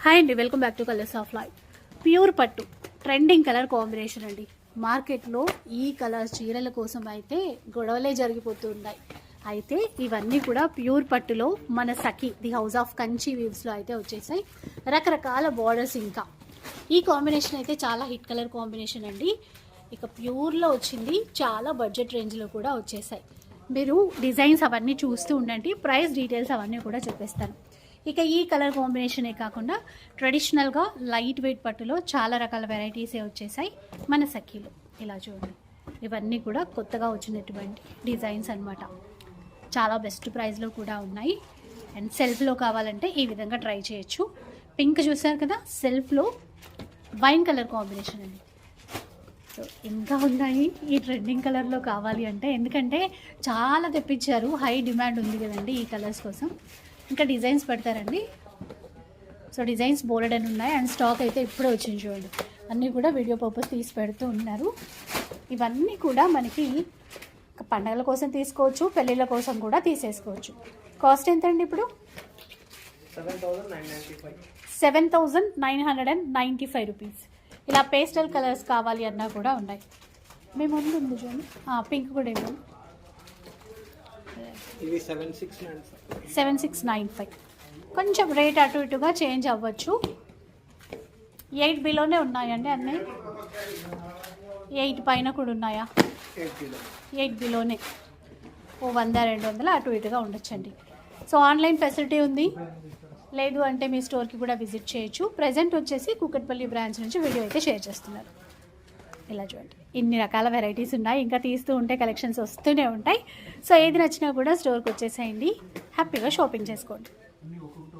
Hi అండి, welcome back to colours of life. Pure పట్టు trending colour combination అండి. మార్కెట్లో ఈ కలర్ చీరల కోసం అయితే గొడవలే జరిగిపోతున్నాయి. అయితే ఇవన్నీ కూడా ప్యూర్ పట్టులో మన సఖి ది హౌస్ ఆఫ్ కంచి వీవ్స్లో అయితే వచ్చేసాయి. రకరకాల బార్డర్స్, ఇంకా ఈ కాంబినేషన్ అయితే చాలా హిట్ కలర్ కాంబినేషన్ అండి. ఇక ప్యూర్లో వచ్చింది, చాలా బడ్జెట్ రేంజ్లో కూడా వచ్చేసాయి. మీరు డిజైన్స్ అవన్నీ చూస్తూ ఉండండి, ప్రైస్ డీటెయిల్స్ అవన్నీ కూడా చెప్పేస్తాను. ఇక ఈ కలర్ కాంబినేషనే కాకుండా ట్రెడిషనల్గా లైట్ వెయిట్ పట్టులో చాలా రకాల వెరైటీసే వచ్చేసాయి మన సఖీలో. ఇలా చూడండి, ఇవన్నీ కూడా కొత్తగా వచ్చినటువంటి డిజైన్స్ అన్నమాట. చాలా బెస్ట్ ప్రైస్లో కూడా ఉన్నాయి. అండ్ సెల్ఫ్లో కావాలంటే ఈ విధంగా ట్రై చేయొచ్చు. పింక్ చూసారు కదా, సెల్ఫ్లో వైన్ కలర్ కాంబినేషన్ అండి. సో ఇంకా ఉన్నాయి ఈ ట్రెండింగ్ కలర్లో కావాలి అంటే, ఎందుకంటే చాలా తెప్పించారు, హై డిమాండ్ ఉంది కదండి ఈ కలర్స్ కోసం. ఇంకా డిజైన్స్ పెడతారండి. సో డిజైన్స్ బోల్డ్ అని ఉన్నాయి. అండ్ స్టాక్ అయితే ఇప్పుడే వచ్చింది చూడండి. అన్నీ కూడా వీడియో పర్పస్ తీసి పెడుతూ ఉన్నారు. ఇవన్నీ కూడా మనకి పండగల కోసం తీసుకోవచ్చు, పెళ్ళిళ్ళ కోసం కూడా తీసేసుకోవచ్చు. కాస్ట్ ఎంత అండి ఇప్పుడు? 7,995 రూపీస్. ఇలా పేస్టల్ కలర్స్ కావాలి అన్నా కూడా ఉన్నాయి. మీ ముందు ఉంది చూడండి, పింక్ కూడా ఇవ్వండి. 7695. కొంచెం రేట్ అటు ఇటుగా చేంజ్ అవ్వచ్చు. 8 బిలోనే ఉన్నాయండి అన్నీ. 8 పైన కూడా ఉన్నాయా? 8 బిలోనే. 100-200 అటు ఇటుగా ఉండొచ్చండి. సో ఆన్లైన్ ఫెసిలిటీ ఉంది, లేదు అంటే మీ స్టోర్కి కూడా విజిట్ చేయొచ్చు. ప్రజెంట్ వచ్చేసి కూకట్పల్లి బ్రాంచ్ నుంచి వీడియో అయితే షేర్ చేస్తున్నారు. ఇలా చూడండి, ఇన్ని రకాల వెరైటీస్ ఉన్నాయి. ఇంకా తీస్తూ ఉంటే కలెక్షన్స్ వస్తూనే ఉంటాయి. సో ఏది నచ్చినా కూడా స్టోర్కి వచ్చేసేయండి, హ్యాపీగా షాపింగ్ చేసుకోండి.